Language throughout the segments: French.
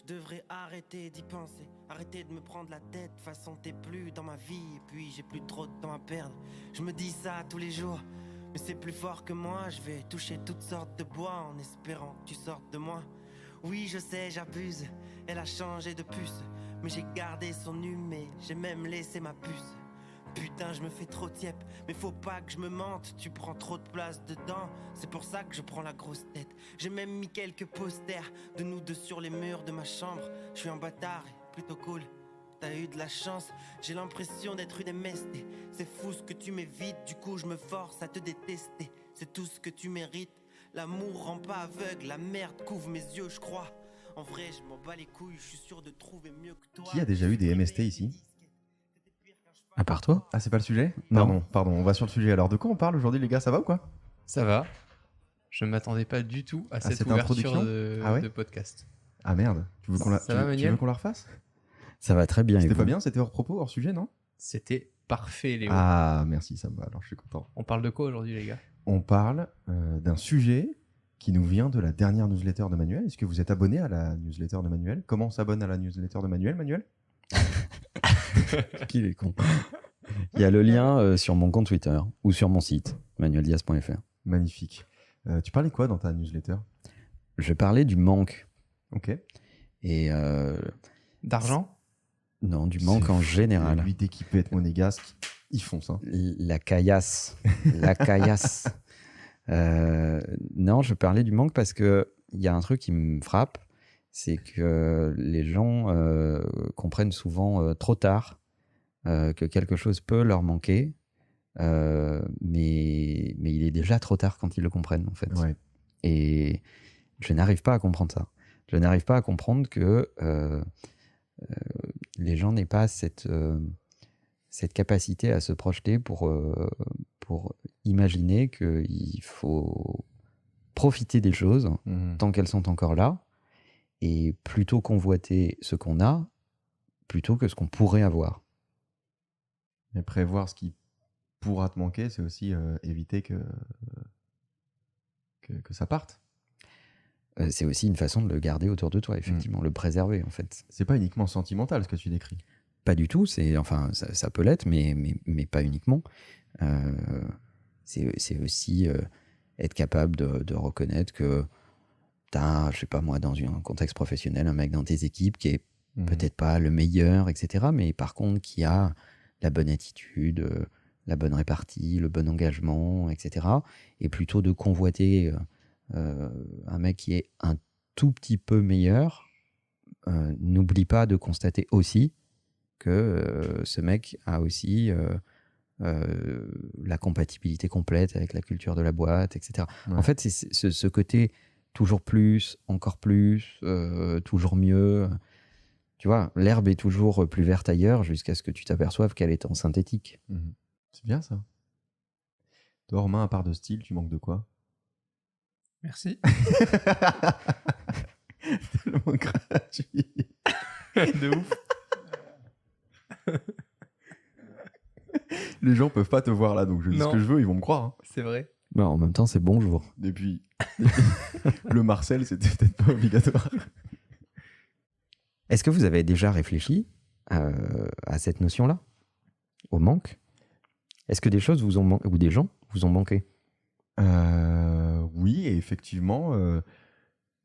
Je devrais arrêter d'y penser, arrêter de me prendre la tête. De toute façon t'es plus dans ma vie et puis j'ai plus trop de temps à perdre. Je me dis ça tous les jours, mais c'est plus fort que moi. Je vais toucher toutes sortes de bois en espérant que tu sortes de moi. Oui je sais j'abuse, elle a changé de puce, mais j'ai gardé son numé, j'ai même laissé ma puce. Putain je me fais trop tiep, mais faut pas que je me mente. Tu prends trop de place dedans, c'est pour ça que je prends la grosse tête. J'ai même mis quelques posters de nous deux sur les murs de ma chambre. Je suis un bâtard et plutôt cool, t'as eu de la chance. J'ai l'impression d'être une MST, c'est fou ce que tu m'évites. Du coup je me force à te détester, c'est tout ce que tu mérites. L'amour rend pas aveugle, la merde couvre mes yeux je crois. En vrai je m'en bats les couilles, je suis sûr de trouver mieux que toi. Qui a déjà eu des MST ici? À part toi? Ah, c'est pas le sujet? Non. Pardon, on va sur le sujet. Alors, de quoi on parle aujourd'hui, les gars? Ça va ou quoi? Ça va. Je ne m'attendais pas du tout à cette cette introduction ouverture Ah ouais de podcast. Ah merde, tu veux qu'on la, Ça va, tu Manuel veux qu'on la refasse? Ça va très bien. C'était et pas vous bien? C'était hors propos, hors sujet, non? C'était parfait, Léo. Ah, merci, ça me va, alors je suis content. On parle de quoi aujourd'hui, les gars? On parle d'un sujet qui nous vient de la dernière newsletter de Manuel. Est-ce que vous êtes abonné à la newsletter de Manuel? Comment on s'abonne à la newsletter de Manuel, Manuel? Qu'il est con. Il y a le lien sur mon compte Twitter ou sur mon site, manueldiaz.fr. Magnifique. Tu parlais quoi dans ta newsletter? Je parlais du manque. Ok. Et D'argent? non, du manque en général. Lui, dès qu'il peut être monégasque, il fonce. Hein. La caillasse. La caillasse. Non, je parlais du manque parce qu'il y a un truc qui me frappe, c'est que les gens comprennent souvent trop tard que quelque chose peut leur manquer, mais il est déjà trop tard quand ils le comprennent, en fait. Ouais. Et je n'arrive pas à comprendre ça. Je n'arrive pas à comprendre que les gens n'aient pas cette capacité à se projeter pour imaginer qu'il faut profiter des choses tant qu'elles sont encore là et plutôt convoiter ce qu'on a plutôt que ce qu'on pourrait avoir. Et prévoir ce qui pourra te manquer, c'est aussi éviter que ça parte. C'est aussi une façon de le garder autour de toi, effectivement, le préserver, en fait. C'est pas uniquement sentimental ce que tu décris. Pas du tout, ça peut l'être, mais pas uniquement. C'est aussi être capable de reconnaître que t'as, je sais pas moi, dans un contexte professionnel, un mec dans tes équipes qui est peut-être pas le meilleur, etc., mais par contre qui a la bonne attitude, la bonne répartie, le bon engagement, etc., et plutôt de convoiter un mec qui est un tout petit peu meilleur, n'oublie pas de constater aussi que ce mec a aussi la compatibilité complète avec la culture de la boîte, etc. Ouais. En fait, c'est ce côté toujours plus, encore plus, toujours mieux. Tu vois, l'herbe est toujours plus verte ailleurs jusqu'à ce que tu t'aperçoives qu'elle est en synthétique. C'est bien ça. Toi, Romain, à part de style, tu manques de quoi? Merci. Tellement gratuit. De ouf. Les gens peuvent pas te voir là, donc je dis ce que je veux, ils vont me croire. Hein. C'est vrai. Bah, en même temps, c'est bonjour. Depuis le Marcel, c'était peut-être pas obligatoire. Est-ce que vous avez déjà réfléchi à cette notion-là, au manque? Est-ce que des choses vous ont ou des gens vous ont manqué? Oui, et effectivement,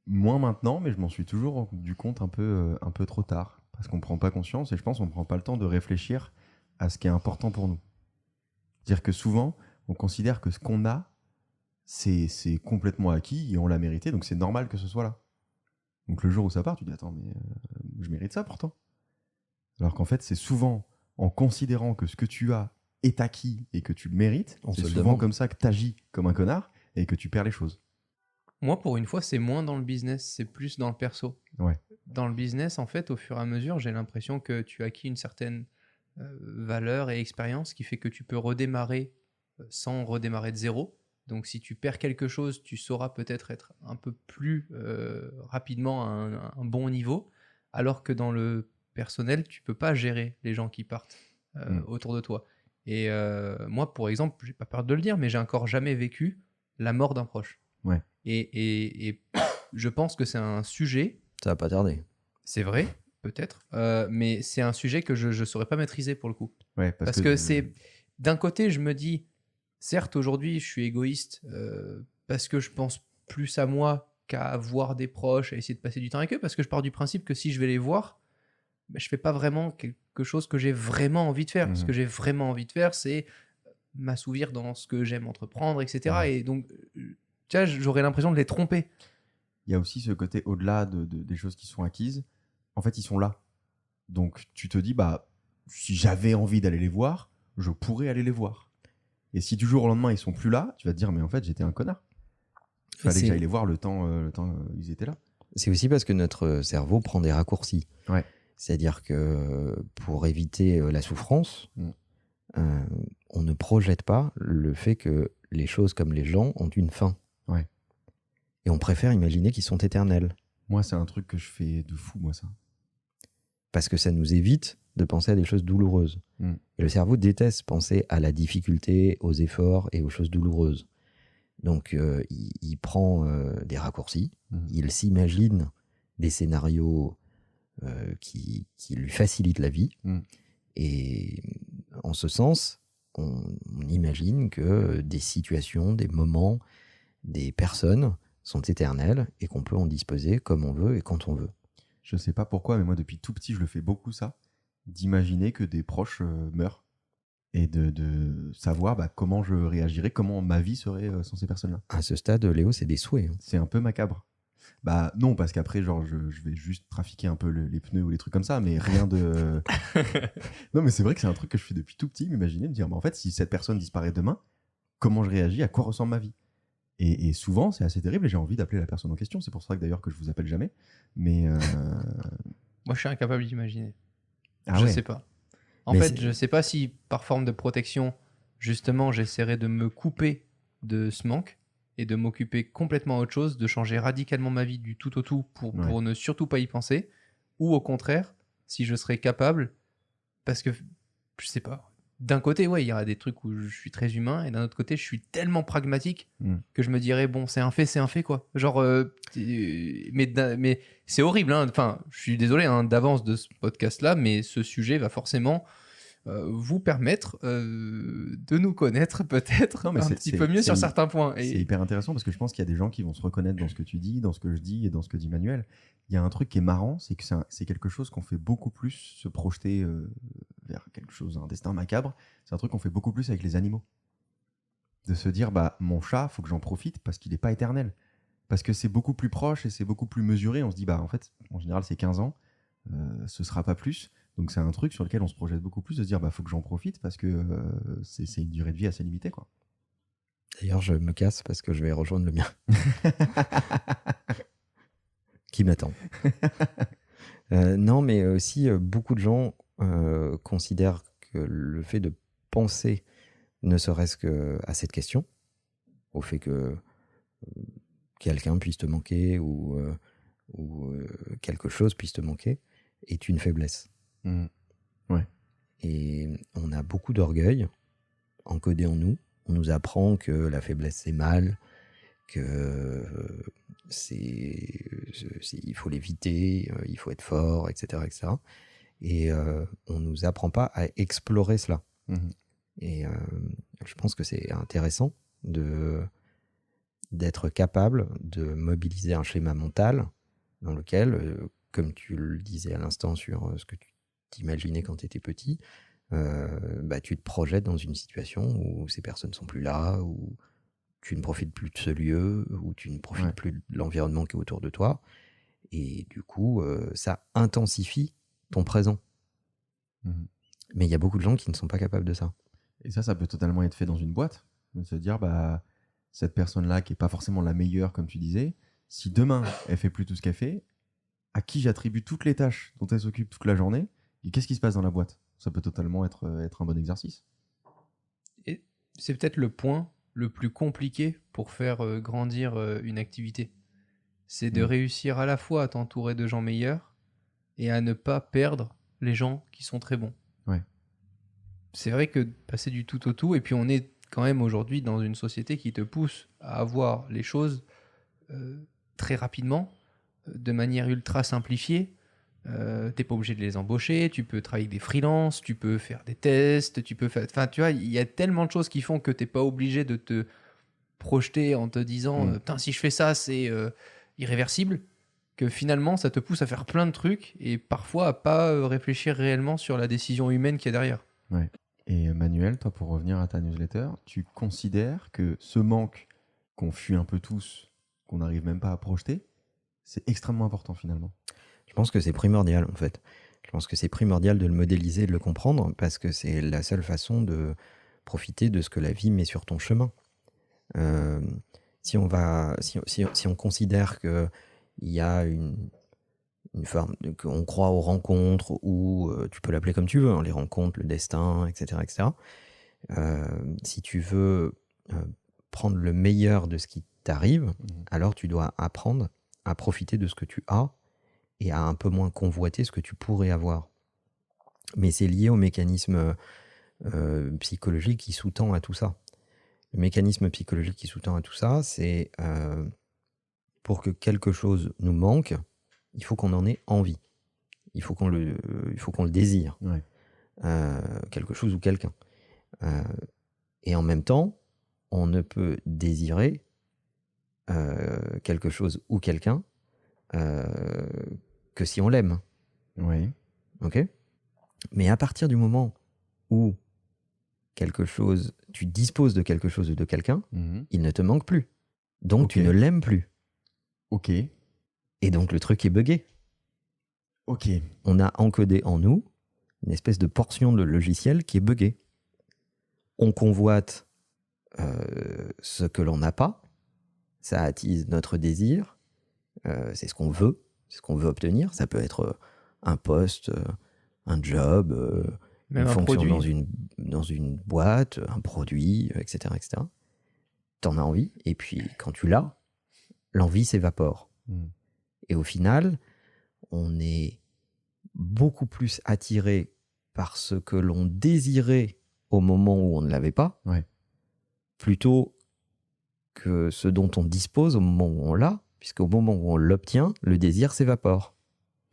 moins maintenant, mais je m'en suis toujours rendu compte un peu trop tard, parce qu'on prend pas conscience, et je pense qu'on prend pas le temps de réfléchir à ce qui est important pour nous. C'est-à-dire que souvent, on considère que ce qu'on a, c'est complètement acquis et on l'a mérité, donc c'est normal que ce soit là. Donc le jour où ça part, tu dis « Attends, mais je mérite ça pourtant ». Alors qu'en fait, c'est souvent en considérant que ce que tu as est acquis et que tu le mérites, c'est souvent comme ça que tu agis comme un connard et que tu perds les choses. Moi, pour une fois, c'est moins dans le business, c'est plus dans le perso. Ouais. Dans le business, en fait, au fur et à mesure, j'ai l'impression que tu as acquis une certaine valeur et expérience qui fait que tu peux redémarrer sans redémarrer de zéro. Donc si tu perds quelque chose, tu sauras peut-être être un peu plus rapidement à un bon niveau, alors que dans le personnel, tu peux pas gérer les gens qui partent autour de toi. Et moi, pour exemple, j'ai pas peur de le dire, mais j'ai encore jamais vécu la mort d'un proche. Ouais. Et je pense que c'est un sujet... Ça va pas tarder. C'est vrai, peut-être, mais c'est un sujet que je ne saurais pas maîtriser pour le coup. Ouais, Parce que c'est... D'un côté, je me dis, certes, aujourd'hui, je suis égoïste parce que je pense plus à moi qu'à voir des proches, à essayer de passer du temps avec eux, parce que je pars du principe que si je vais les voir, ben, je fais pas vraiment quelque chose que j'ai vraiment envie de faire. Ce que j'ai vraiment envie de faire, c'est m'assouvir dans ce que j'aime entreprendre, etc. Ouais. Et donc, tu vois, j'aurais l'impression de les tromper. Il y a aussi ce côté au-delà des choses qui sont acquises. En fait, ils sont là. Donc, tu te dis, bah, si j'avais envie d'aller les voir, je pourrais aller les voir. Et si du jour au lendemain, ils sont plus là, tu vas te dire, mais en fait, j'étais un connard. Il fallait que j'aille les voir le temps ils étaient là. C'est aussi parce que notre cerveau prend des raccourcis. Ouais. C'est-à-dire que pour éviter la souffrance, on ne projette pas le fait que les choses comme les gens ont une fin. Ouais. Et on préfère imaginer qu'ils sont éternels. Moi, c'est un truc que je fais de fou, moi, ça. Parce que ça nous évite de penser à des choses douloureuses. Et le cerveau déteste penser à la difficulté, aux efforts et aux choses douloureuses. Donc, il prend des raccourcis, il s'imagine des scénarios qui lui facilitent la vie. Et en ce sens, on imagine que des situations, des moments, des personnes sont éternelles et qu'on peut en disposer comme on veut et quand on veut. Je sais pas pourquoi, mais moi, depuis tout petit, je le fais beaucoup, ça, d'imaginer que des proches meurent et de savoir comment je réagirais, comment ma vie serait sans ces personnes-là. À ce stade, Léo, c'est des souhaits. C'est un peu macabre. Bah non, parce qu'après, genre, je vais juste trafiquer un peu les pneus ou les trucs comme ça, mais rien de... Non, mais c'est vrai que c'est un truc que je fais depuis tout petit, m'imaginer, me dire, en fait, si cette personne disparaît demain, comment je réagis, à quoi ressemble ma vie? Et souvent, c'est assez terrible et j'ai envie d'appeler la personne en question. C'est pour ça que d'ailleurs que je vous appelle jamais. Mais Moi, je suis incapable d'imaginer. Ah je ouais. sais pas. En Mais fait, je sais pas si par forme de protection, justement, j'essaierai de me couper de ce manque et de m'occuper complètement autre chose, de changer radicalement ma vie du tout au tout pour ne surtout pas y penser. Ou au contraire, si je serais capable, parce que, je sais pas, d'un côté, ouais, il y aura des trucs où je suis très humain, et d'un autre côté, je suis tellement pragmatique que je me dirais, bon, c'est un fait, quoi. Genre, mais c'est horrible, hein. Enfin, je suis désolé d'avance de ce podcast-là, mais ce sujet va forcément vous permettre de nous connaître peut-être un petit peu mieux sur certains points. C'est hyper intéressant parce que je pense qu'il y a des gens qui vont se reconnaître dans ce que tu dis, dans ce que je dis et dans ce que dit Manuel. Il y a un truc qui est marrant, c'est que c'est quelque chose qu'on fait beaucoup plus se projeter vers quelque chose, un destin macabre. C'est un truc qu'on fait beaucoup plus avec les animaux. De se dire, mon chat, faut que j'en profite parce qu'il n'est pas éternel. Parce que c'est beaucoup plus proche et c'est beaucoup plus mesuré. On se dit, en fait, en général, c'est 15 ans, ce sera pas plus. Donc c'est un truc sur lequel on se projette beaucoup plus, de se dire faut que j'en profite parce que c'est une durée de vie assez limitée, quoi. D'ailleurs, je me casse parce que je vais rejoindre le mien. Qui m'attend. Non, mais aussi beaucoup de gens considèrent que le fait de penser ne serait-ce qu'à cette question, au fait que quelqu'un puisse te manquer ou quelque chose puisse te manquer, est une faiblesse. Ouais. Et on a beaucoup d'orgueil encodé en nous. On nous apprend que la faiblesse c'est mal, que il faut l'éviter, il faut être fort, etc., etc. Et on nous apprend pas à explorer cela. Et je pense que c'est intéressant d'être capable de mobiliser un schéma mental dans lequel, comme tu le disais à l'instant sur ce que tu t'imaginais quand tu étais petit, tu te projettes dans une situation où ces personnes sont plus là, où tu ne profites plus de ce lieu, où tu ne profites plus de l'environnement qui est autour de toi. Et du coup, ça intensifie ton présent. Mais il y a beaucoup de gens qui ne sont pas capables de ça. Et ça peut totalement être fait dans une boîte. De se dire, cette personne-là qui n'est pas forcément la meilleure, comme tu disais, si demain, elle fait plus tout ce qu'elle fait, à qui j'attribue toutes les tâches dont elle s'occupe toute la journée, et qu'est-ce qui se passe dans la boîte? Ça peut totalement être un bon exercice. Et c'est peut-être le point le plus compliqué pour faire grandir une activité. C'est de réussir à la fois à t'entourer de gens meilleurs et à ne pas perdre les gens qui sont très bons. Ouais. C'est vrai que passer du tout au tout, et puis on est quand même aujourd'hui dans une société qui te pousse à avoir les choses très rapidement, de manière ultra simplifiée, t'es pas obligé de les embaucher, tu peux travailler avec des freelances, tu peux faire des tests, tu peux faire... Enfin, tu vois, il y a tellement de choses qui font que t'es pas obligé de te projeter en te disant putain, si je fais ça, c'est irréversible, que finalement, ça te pousse à faire plein de trucs et parfois à pas réfléchir réellement sur la décision humaine qu'il y a derrière. Ouais. Et Manuel, toi, pour revenir à ta newsletter, tu considères que ce manque qu'on fuit un peu tous, qu'on n'arrive même pas à projeter, c'est extrêmement important finalement. Je pense que c'est primordial, en fait. Je pense que c'est primordial de le modéliser, de le comprendre, parce que c'est la seule façon de profiter de ce que la vie met sur ton chemin. Si on considère qu'il y a une forme, qu'on croit aux rencontres, ou tu peux l'appeler comme tu veux, hein, les rencontres, le destin, etc., etc. Si tu veux prendre le meilleur de ce qui t'arrive, alors tu dois apprendre à profiter de ce que tu as et à un peu moins convoiter ce que tu pourrais avoir. Mais c'est lié au mécanisme psychologique qui sous-tend à tout ça. Le mécanisme psychologique qui sous-tend à tout ça, c'est pour que quelque chose nous manque, il faut qu'on en ait envie. Il faut qu'on le désire. Ouais. Quelque chose ou quelqu'un. Et en même temps, on ne peut désirer quelque chose ou quelqu'un que si on l'aime. Oui. Ok ? Mais à partir du moment où tu disposes de quelque chose ou de quelqu'un, il ne te manque plus. Donc tu ne l'aimes plus. Ok. Et donc le truc est buggé. Ok. On a encodé en nous une espèce de portion de logiciel qui est buggée. On convoite ce que l'on n'a pas, ça attise notre désir, c'est ce qu'on veut obtenir. Ça peut être un poste, un job, Même une un fonction produit. dans une boîte, un produit, etc., etc. T'en as envie, et puis quand tu l'as, l'envie s'évapore. Et au final, on est beaucoup plus attiré par ce que l'on désirait au moment où on ne l'avait pas, plutôt que ce dont on dispose au moment où on l'a, puisqu'au moment où on l'obtient, le désir s'évapore.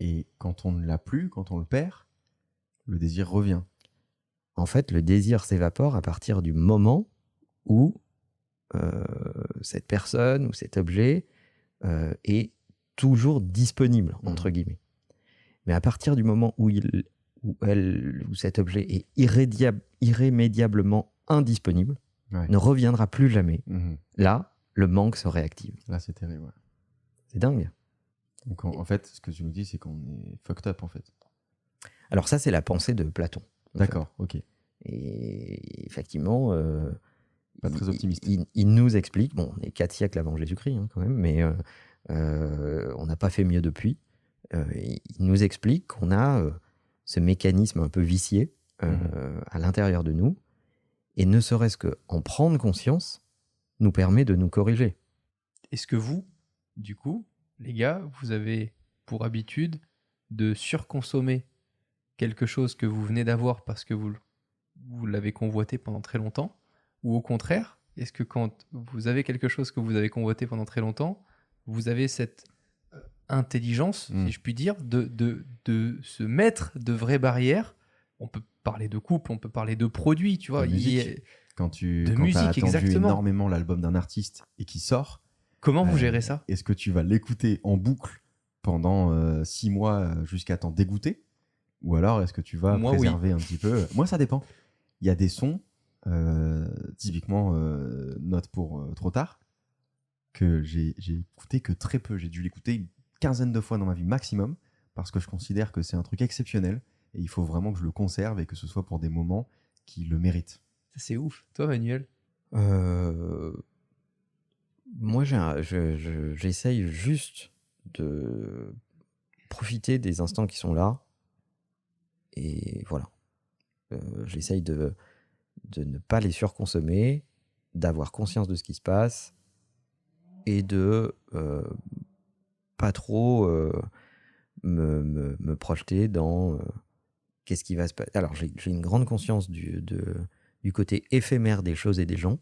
Et quand on ne l'a plus, quand on le perd, le désir revient. En fait, le désir s'évapore à partir du moment où cette personne ou cet objet est toujours disponible, entre guillemets. Mais à partir du moment où cet objet est irrémédiablement indisponible, ne reviendra plus jamais, là, le manque se réactive. Là, c'est terrible. Ouais. C'est dingue. Donc, en fait, ce que tu nous dis, c'est qu'on est fucked up, en fait. Alors ça, c'est la pensée de Platon. D'accord, ok. Et effectivement... pas très optimiste. Il nous explique, bon, on est 4 siècles avant Jésus-Christ, hein, quand même, mais on n'a pas fait mieux depuis. Il nous explique qu'on a ce mécanisme un peu vicié à l'intérieur de nous, et ne serait-ce qu'en prendre conscience nous permet de nous corriger. Est-ce que vous, du coup, les gars, vous avez pour habitude de surconsommer quelque chose que vous venez d'avoir parce que vous l'avez convoité pendant très longtemps, ou au contraire, est-ce que quand vous avez quelque chose que vous avez convoité pendant très longtemps, vous avez cette intelligence, si je puis dire, de se mettre de vraies barrières? On peut parler de couple, on peut parler de produits, tu vois. Quand tu as attendu exactement. énormément l'album d'un artiste et qui sort, comment vous gérez ça? Est-ce que tu vas l'écouter en boucle pendant 6 mois jusqu'à t'en dégoûter? Ou alors est-ce que tu vas préserver un petit peu? Moi, ça dépend. Il y a des sons, typiquement Note pour trop tard, que j'ai écouté que très peu. J'ai dû l'écouter une quinzaine de fois dans ma vie maximum, parce que je considère que c'est un truc exceptionnel et il faut vraiment que je le conserve et que ce soit pour des moments qui le méritent. C'est ouf. Toi, Manuel? Moi, j'essaye juste de profiter des instants qui sont là. Et voilà. J'essaye de ne pas les surconsommer, d'avoir conscience de ce qui se passe et de pas trop me projeter dans qu'est-ce qui va se passer. Alors, j'ai une grande conscience du côté éphémère des choses et des gens.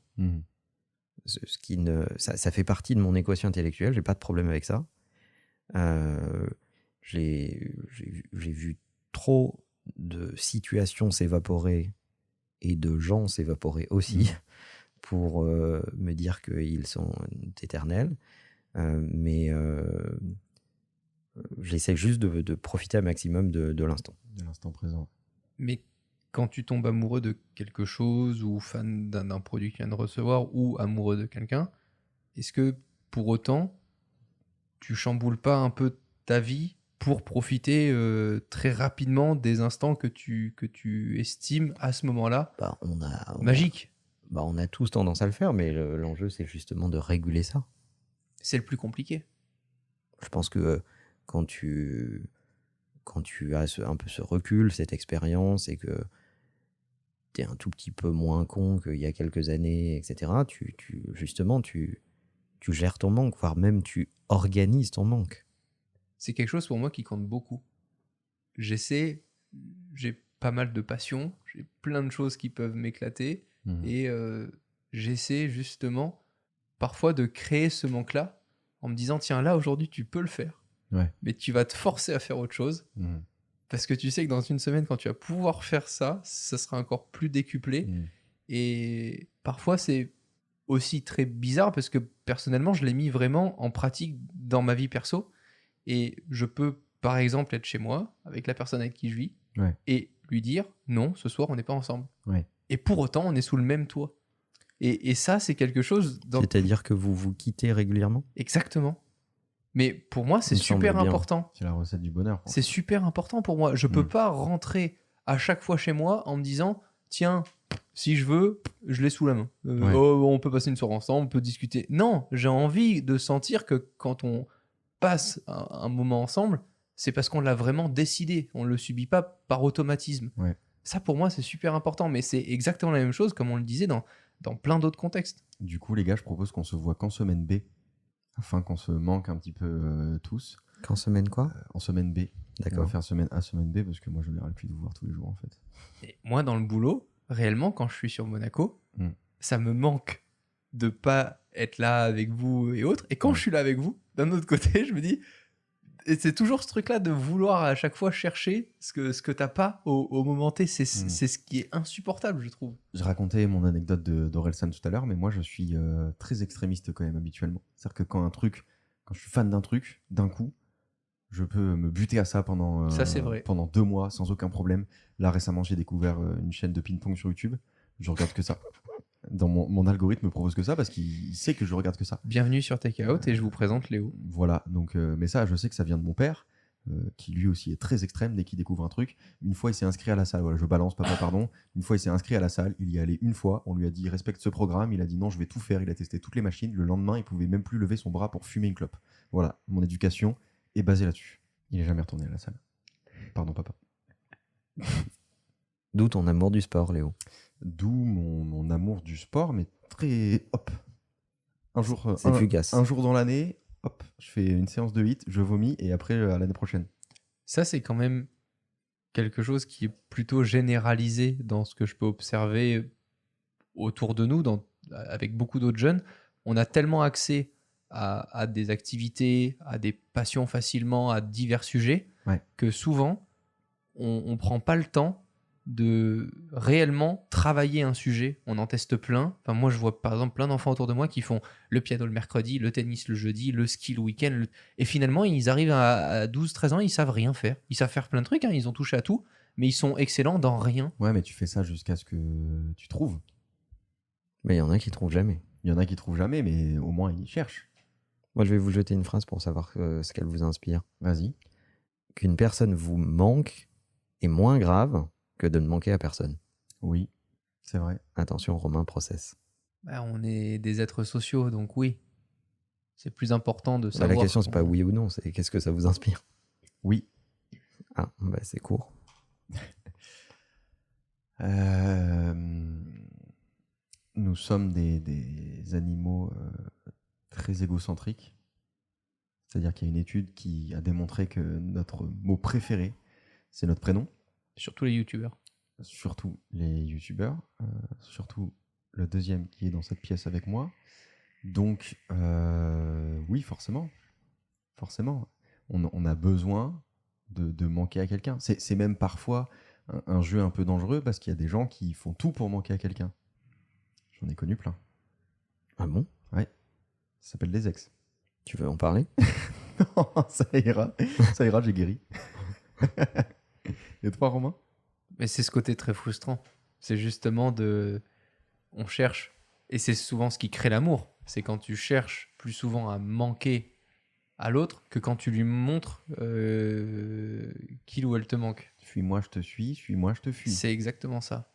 Ça fait partie de mon équation intellectuelle, j'ai pas de problème avec ça. J'ai vu trop de situations s'évaporer et de gens s'évaporer aussi pour me dire qu'ils sont éternels. Mais j'essaie juste de profiter un maximum de l'instant. De l'instant présent. Mais quand tu tombes amoureux de quelque chose ou fan d'un produit que tu viens de recevoir ou amoureux de quelqu'un, est-ce que pour autant tu chamboules pas un peu ta vie pour profiter très rapidement des instants que tu estimes à ce moment-là Bah, magique? On a tous tendance à le faire, mais l'enjeu, c'est justement de réguler ça. C'est le plus compliqué. Je pense que quand tu as un peu ce recul, cette expérience, et que tu es un tout petit peu moins con qu'il y a quelques années, etc., justement, tu gères ton manque, voire même tu organises ton manque. C'est quelque chose pour moi qui compte beaucoup. J'ai pas mal de passions, j'ai plein de choses qui peuvent m'éclater, et j'essaie justement parfois de créer ce manque-là en me disant tiens, là aujourd'hui tu peux le faire, mais tu vas te forcer à faire autre chose parce que tu sais que dans une semaine, quand tu vas pouvoir faire ça sera encore plus décuplé. Et parfois c'est aussi très bizarre parce que personnellement je l'ai mis vraiment en pratique dans ma vie perso, et je peux par exemple être chez moi avec la personne avec qui je vis et lui dire non, ce soir on n'est pas ensemble, et pour autant on est sous le même toit. Et ça, c'est quelque chose... C'est-à-dire que vous vous quittez régulièrement ? Exactement. Mais pour moi, c'est Il me semble super bien. important. C'est la recette du bonheur. C'est super important pour moi. Je peux pas rentrer à chaque fois chez moi en me disant tiens, si je veux, je l'ai sous la main. Oh, on peut passer une soirée ensemble, on peut discuter. Non, j'ai envie de sentir que quand on passe un moment ensemble, c'est parce qu'on l'a vraiment décidé. On le subit pas par automatisme. Ça, pour moi, c'est super important. Mais c'est exactement la même chose, comme on le disait dans plein d'autres contextes. Du coup, les gars, je propose qu'on se voit qu'en semaine B, afin qu'on se manque un petit peu tous. Qu'en semaine quoi ? En semaine B. D'accord. On va faire semaine A, semaine B, parce que moi, je n'arrête plus de vous voir tous les jours, en fait. Et moi, dans le boulot, réellement, quand je suis sur Monaco, ça me manque de pas être là avec vous et autres. Et quand je suis là avec vous, d'un autre côté, je me dis... Et c'est toujours ce truc-là de vouloir à chaque fois chercher ce que t'as pas au moment T. C'est ce qui est insupportable, je trouve. Je racontais mon anecdote d'Orelsan tout à l'heure, mais moi, je suis très extrémiste quand même, habituellement. C'est-à-dire que quand je suis fan d'un truc, d'un coup, je peux me buter à ça pendant 2 mois sans aucun problème. Là, récemment, j'ai découvert une chaîne de ping-pong sur YouTube. Je regarde que ça. Dans mon algorithme me propose que ça parce qu'il sait que je regarde que ça. Bienvenue sur Take Out et je vous présente Léo. Voilà, donc, mais ça, je sais que ça vient de mon père, qui lui aussi est très extrême dès qu'il découvre un truc. Une fois, il s'est inscrit à la salle. Voilà, je balance, papa, pardon. Une fois, il s'est inscrit à la salle. Il y est allé une fois. On lui a dit respecte ce programme. Il a dit non, je vais tout faire. Il a testé toutes les machines. Le lendemain, il pouvait même plus lever son bras pour fumer une clope. Voilà, mon éducation est basée là-dessus. Il n'est jamais retourné à la salle. Pardon, papa. D'où ton amour du sport, Léo. D'où mon amour du sport, mais très hop. C'est fugace. Un jour dans l'année, hop, je fais une séance de HIIT, je vomis et après à l'année prochaine. Ça, c'est quand même quelque chose qui est plutôt généralisé dans ce que je peux observer autour de nous, avec beaucoup d'autres jeunes. On a tellement accès à des activités, à des passions facilement, à divers sujets, que souvent, on ne prend pas le temps de réellement travailler un sujet. On en teste plein. Enfin, moi, je vois par exemple plein d'enfants autour de moi qui font le piano le mercredi, le tennis le jeudi, le ski le week-end. Et finalement, ils arrivent à 12-13 ans, ils savent rien faire. Ils savent faire plein de trucs, ils ont touché à tout, mais ils sont excellents dans rien. Ouais, mais tu fais ça jusqu'à ce que tu trouves. Mais il y en a qui trouvent jamais. Il y en a qui trouvent jamais, mais au moins ils cherchent. Moi, je vais vous jeter une phrase pour savoir ce qu'elle vous inspire. Vas-y. Qu'une personne vous manque est moins grave que de ne manquer à personne. Oui, c'est vrai. Attention, Romain, process. On est des êtres sociaux, donc oui. C'est plus important de savoir... La question, c'est pas oui ou non, c'est qu'est-ce que ça vous inspire. Oui. Ah, c'est court. Nous sommes des animaux très égocentriques. C'est-à-dire qu'il y a une étude qui a démontré que notre mot préféré, c'est notre prénom. Surtout les youtubeurs. Surtout les youtubeurs. Surtout le deuxième qui est dans cette pièce avec moi. Donc, oui, forcément. Forcément. On a besoin de manquer à quelqu'un. C'est même parfois un jeu un peu dangereux parce qu'il y a des gens qui font tout pour manquer à quelqu'un. J'en ai connu plein. Ah bon? Ouais. Ça s'appelle des ex. Tu veux en parler? Non, ça ira, j'ai guéri. Et toi, Romain? Mais c'est ce côté très frustrant. C'est justement on cherche, et c'est souvent ce qui crée l'amour. C'est quand tu cherches plus souvent à manquer à l'autre que quand tu lui montres qu'il ou elle te manque. Suis-moi, je te suis-moi, je te fuis. C'est exactement ça.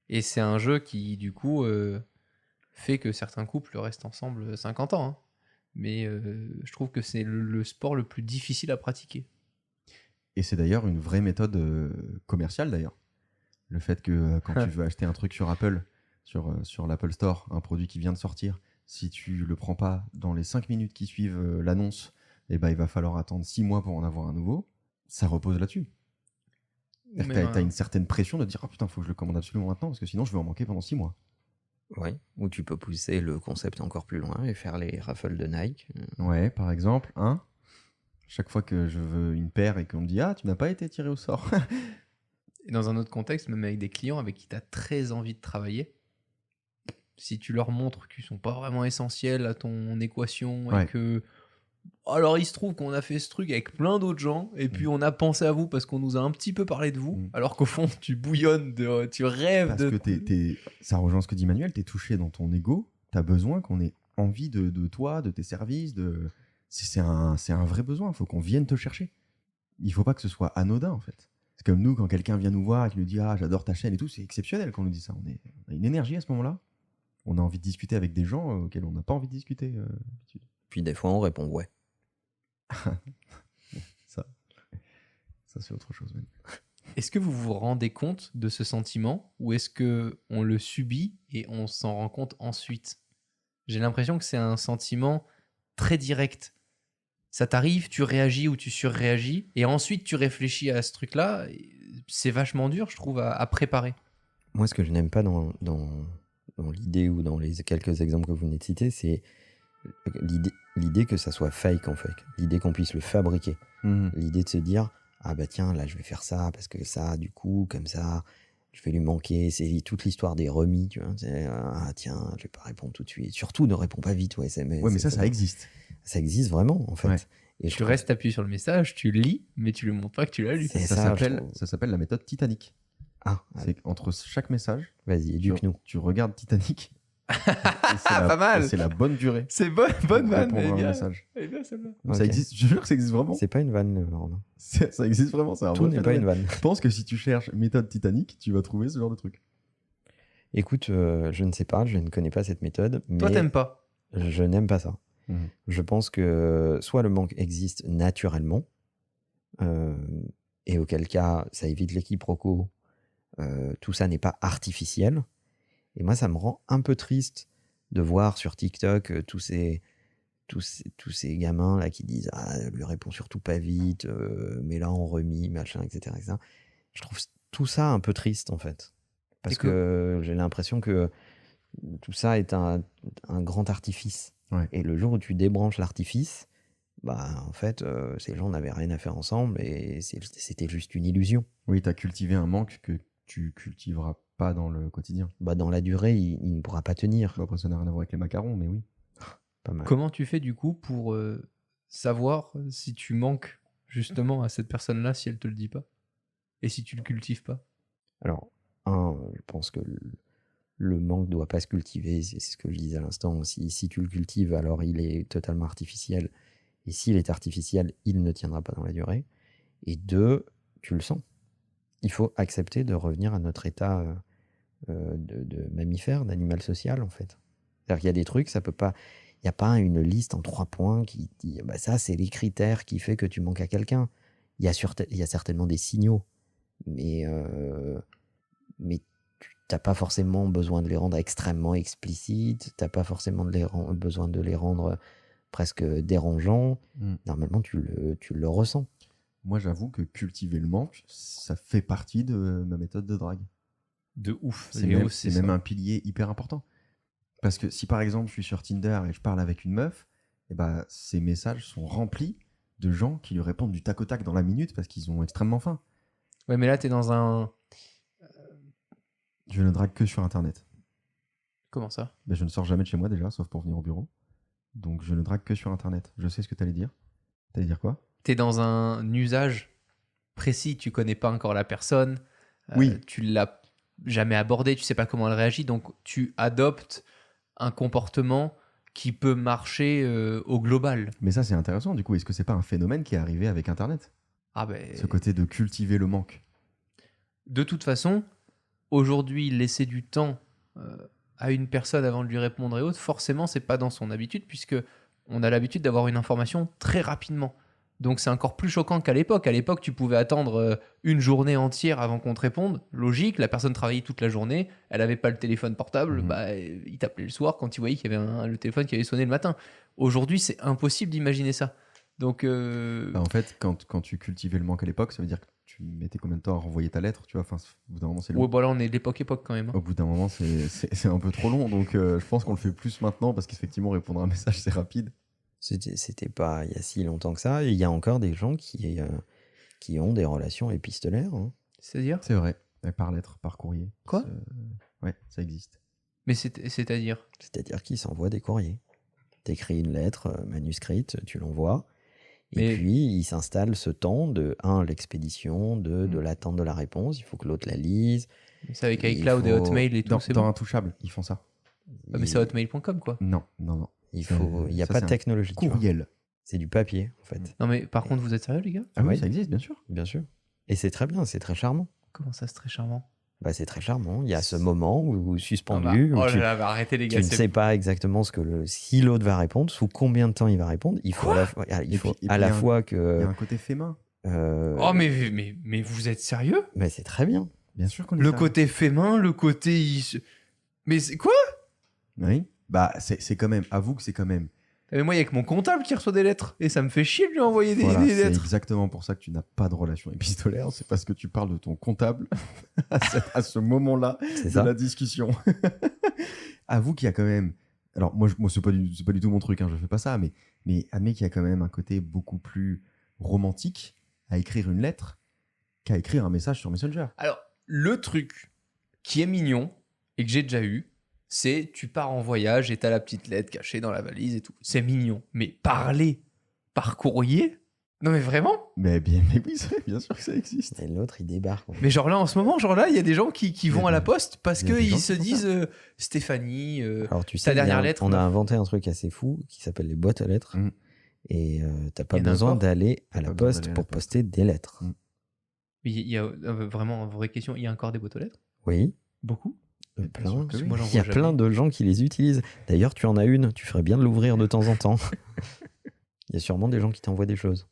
Et c'est un jeu qui, du coup, fait que certains couples restent ensemble 50 ans. Hein. Mais je trouve que c'est le sport le plus difficile à pratiquer. Et c'est d'ailleurs une vraie méthode commerciale, d'ailleurs. Le fait que quand tu veux acheter un truc sur Apple, sur l'Apple Store, un produit qui vient de sortir, si tu le prends pas dans les 5 minutes qui suivent l'annonce, eh ben, il va falloir attendre 6 mois pour en avoir un nouveau. Ça repose là-dessus. Tu as une certaine pression de dire « Ah putain, faut que je le commande absolument maintenant parce que sinon je vais en manquer pendant 6 mois. » Ouais, ou tu peux pousser le concept encore plus loin et faire les raffles de Nike. Ouais, par exemple, hein, chaque fois que je veux une paire et qu'on me dit « Ah, tu n'as pas été tiré au sort. » Et dans un autre contexte, même avec des clients avec qui tu as très envie de travailler, si tu leur montres qu'ils sont pas vraiment essentiels à ton équation Ouais. et que... Alors il se trouve qu'on a fait ce truc avec plein d'autres gens et puis on a pensé à vous parce qu'on nous a un petit peu parlé de vous, alors qu'au fond tu bouillonnes, tu rêves Parce de... que ça rejoint ce que dit Manuel, tu es touché dans ton ego, tu as besoin qu'on ait envie de toi, de tes services, c'est un vrai besoin, il faut qu'on vienne te chercher. Il faut pas que ce soit anodin en fait. C'est comme nous, quand quelqu'un vient nous voir et qui nous dit « Ah, j'adore ta chaîne et tout », c'est exceptionnel quand on nous dit ça. On a une énergie à ce moment-là. On a envie de discuter avec des gens auxquels on n'a pas envie de discuter d'habitude. Puis des fois, on répond ouais. Ça c'est autre chose. Même. Est-ce que vous vous rendez compte de ce sentiment ou est-ce qu'on le subit et on s'en rend compte ensuite? J'ai l'impression que c'est un sentiment très direct. Ça t'arrive, tu réagis ou tu surréagis et ensuite tu réfléchis à ce truc-là. C'est vachement dur, je trouve, à préparer. Moi, ce que je n'aime pas dans l'idée ou dans les quelques exemples que vous venez de citer, c'est l'idée que ça soit fake en fait. L'idée qu'on puisse le fabriquer. L'idée de se dire ah bah tiens, là je vais faire ça parce que ça, du coup, comme ça, je vais lui manquer. C'est toute l'histoire des remis, tu vois. Ah tiens, je vais pas répondre tout de suite. Surtout, ne réponds pas vite. Ouais, mais ça existe. Ça existe vraiment en fait. Ouais. Et tu restes appuyé sur le message, tu lis, mais tu lui montres pas que tu l'as lu. Ça s'appelle la méthode Titanic. Ah, c'est qu'entre chaque message, vas-y, éduque-nous. Tu regardes Titanic. Pas mal. C'est la bonne durée. C'est bonne vanne. Elle est bien celle-là. Okay. Ça existe. Je jure que ça existe vraiment. C'est pas une vanne, Laurent. Ça existe vraiment. Tout n'est pas une vanne. Je pense que si tu cherches méthode Titanic, tu vas trouver ce genre de truc. Écoute, je ne sais pas, je ne connais pas cette méthode. Mais toi, t'aimes pas? Je n'aime pas ça. Je pense que soit le manque existe naturellement, et auquel cas ça évite les quiproquos, tout ça n'est pas artificiel. Et moi, ça me rend un peu triste de voir sur TikTok tous ces gamins là qui disent ah, lui réponds surtout pas vite, mais là on remis, machin, etc., etc. Je trouve tout ça un peu triste en fait. Parce que j'ai l'impression que tout ça est un grand artifice. Ouais. Et le jour où tu débranches l'artifice, bah en fait, ces gens n'avaient rien à faire ensemble et c'était juste une illusion. Oui, tu as cultivé un manque que tu cultiveras pas dans le quotidien. Bah dans la durée, il ne pourra pas tenir. Bah après, ça n'a rien à voir avec les macarons, mais oui. Pas mal. Comment tu fais du coup pour savoir si tu manques justement à cette personne-là si elle te le dit pas? Et si tu le cultives pas? Alors, je pense que le manque ne doit pas se cultiver, c'est ce que je disais à l'instant. Si tu le cultives, alors il est totalement artificiel. Et s'il est artificiel, il ne tiendra pas dans la durée. Et 2, tu le sens. Il faut accepter de revenir à notre état de mammifère, d'animal social, en fait. C'est-à-dire qu'il y a des trucs, ça peut pas... Il n'y a pas une liste en 3 points qui dit bah ça, c'est les critères qui fait que tu manques à quelqu'un. Il y a certainement des signaux, mais tu n'as pas forcément besoin de les rendre extrêmement explicites, tu n'as pas forcément besoin de les rendre presque dérangeants. Normalement, tu le ressens. Moi, j'avoue que cultiver le manque, ça fait partie de ma méthode de drague. De ouf. C'est même un pilier hyper important. Parce que si par exemple je suis sur Tinder et je parle avec une meuf, et bah, ces messages sont remplis de gens qui lui répondent du tac au tac dans la minute parce qu'ils ont extrêmement faim. Ouais, mais là, t'es dans un... Je ne drague que sur Internet. Comment ça? Ben, je ne sors jamais de chez moi déjà, sauf pour venir au bureau. Donc je ne drague que sur Internet. Je sais ce que tu allais dire. T'allais dire quoi? T'es dans un usage précis, tu connais pas encore la personne, Oui. tu l'as jamais abordée, tu sais pas comment elle réagit, donc tu adoptes un comportement qui peut marcher au global. Mais ça, c'est intéressant. Du coup, est-ce que c'est pas un phénomène qui est arrivé avec Internet? Ah ben, Ce côté de cultiver le manque. de toute façon, aujourd'hui, laisser du temps à une personne avant de lui répondre et autres, forcément, c'est pas dans son habitude, puisque on a l'habitude d'avoir une information très rapidement. Donc c'est encore plus choquant qu'à l'époque. À l'époque, tu pouvais attendre une journée entière avant qu'on te réponde. Logique, la personne travaillait toute la journée, elle n'avait pas le téléphone portable, bah, il t'appelait le soir quand il voyait qu'il y avait le téléphone qui avait sonné le matin. Aujourd'hui, c'est impossible d'imaginer ça. Donc, Bah, en fait, quand tu cultivais le manque à l'époque, ça veut dire que tu mettais combien de temps à renvoyer ta lettre, tu vois? Enfin, au bout d'un moment, c'est long. ouais, bon, là, on est de l'époque quand même. Hein. Au bout d'un moment, c'est un peu trop long. Donc, je pense qu'on le fait plus maintenant parce qu'effectivement, répondre à un message, c'est rapide. C'était pas il y a si longtemps que ça. Il y a encore des gens qui ont des relations épistolaires. Hein. C'est-à-dire? C'est vrai. Par lettre, par courrier. Quoi? Ouais, ça existe. Mais c'est-à-dire? C'est-à-dire qu'ils s'envoient des courriers. T'écris une lettre manuscrite, tu l'envoies. Et Mais- puis, il s'installe ce temps de, l'expédition, de l'attente de la réponse. Il faut que l'autre la lise. C'est avec Il iCloud et faut- Hotmail et tout, Dans, c'est dans bon. Intouchable, ils font ça. Ah, mais c'est hotmail.com, quoi. Non. Il n'y a Ça, pas c'est de un technologie. tu vois. Courriel. C'est du papier, en fait. Non, mais par contre, vous êtes sérieux, les gars? Ah oui, Oui. ça existe, bien sûr. Bien sûr. Et c'est très bien, c'est très charmant. Comment ça, c'est très charmant? Bah, c'est très charmant. Il y a ce moment où Ah suspendu, bah, où oh tu, là là, bah, arrêtez, les tu gars. ne sais pas exactement si l'autre va répondre, sous combien de temps il va répondre. Il faut à la fois, Et puis, à il y la a un- fois Il y que. a un côté fait main. Oh, mais vous êtes sérieux? Mais c'est très bien. Bien sûr qu'on est Le sérieux. côté fait main, le côté... Mais c'est quoi? Oui. Bah, c'est quand même. Avoue que c'est quand même. Mais moi, il y a que mon comptable qui reçoit des lettres. Et ça me fait chier de lui envoyer des Voilà, c'est lettres. exactement pour ça que tu n'as pas de relation épistolaire. C'est parce que tu parles de ton comptable à ce moment-là C'est de ça. la discussion. Avoue qu'il y a quand même. Alors, moi c'est pas du tout mon truc, hein, je fais pas ça, mais admets qu'il y a quand même un côté beaucoup plus romantique à écrire une lettre qu'à écrire un message sur Messenger. Alors, le truc qui est mignon et que j'ai déjà eu, c'est tu pars en voyage et t'as la petite lettre cachée dans la valise et tout. C'est mignon. Mais parler par courrier? Non, mais vraiment? Mais oui, bien sûr que ça existe. Et l'autre, il débarque. Mais genre là, en ce moment, il y a des gens qui vont à la poste parce il y a des gens qu'ils qui se font disent Stéphanie, Alors, tu ta sais, dernière lettre, on là. a inventé un truc assez fou qui s'appelle les boîtes à lettres. Mm. Et t'as pas Il y en a besoin encore d'aller à la Pas besoin poste d'aller à la pour poste. poster des lettres. Mm. il y a vraiment une vraie question. Il y a encore des boîtes aux lettres? Oui, Beaucoup? Mais bien sûr que oui. Moi, j'en il y a vois plein jamais. de gens qui les utilisent. D'ailleurs, tu en as une, tu ferais bien de l'ouvrir de temps en temps. Il y a sûrement des gens qui t'envoient des choses.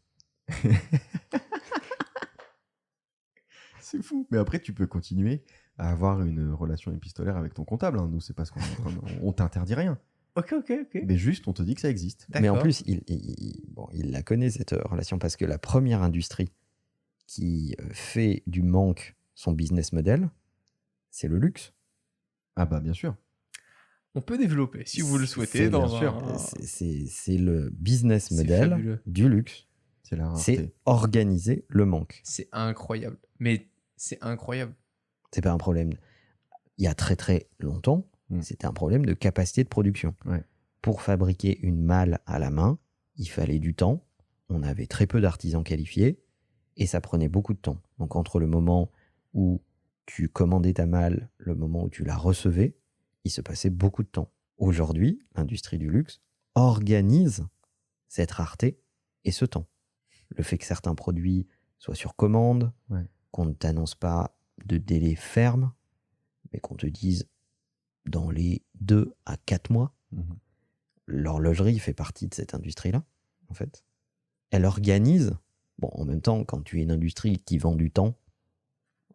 C'est fou. Mais après, tu peux continuer à avoir une relation épistolaire avec ton comptable. Hein. Nous, c'est parce on t'interdit rien. Ok. Mais juste, on te dit que ça existe. Mais en D'accord. plus, il la connaît, cette relation, parce que la première industrie qui fait du manque son business model, c'est le luxe. Ah bah, bien sûr. On peut développer, si vous le souhaitez, C'est dans bien sûr. un... C'est le business C'est model fabuleux. du luxe. C'est la C'est rareté. organiser le manque. C'est incroyable. Mais c'est incroyable. C'est pas un problème. Il y a très très longtemps, c'était un problème de capacité de production. Ouais. Pour fabriquer une malle à la main, il fallait du temps. On avait très peu d'artisans qualifiés et ça prenait beaucoup de temps. Donc entre le moment où tu commandais ta malle, le moment où tu la recevais, il se passait beaucoup de temps. Aujourd'hui, l'industrie du luxe organise cette rareté et ce temps. Le fait que certains produits soient sur commande, Ouais. qu'on ne t'annonce pas de délai ferme, mais qu'on te dise dans les 2 à 4 mois. Mhm. L'horlogerie fait partie de cette industrie-là, en fait. Elle organise. Bon, en même temps, quand tu es une industrie qui vend du temps,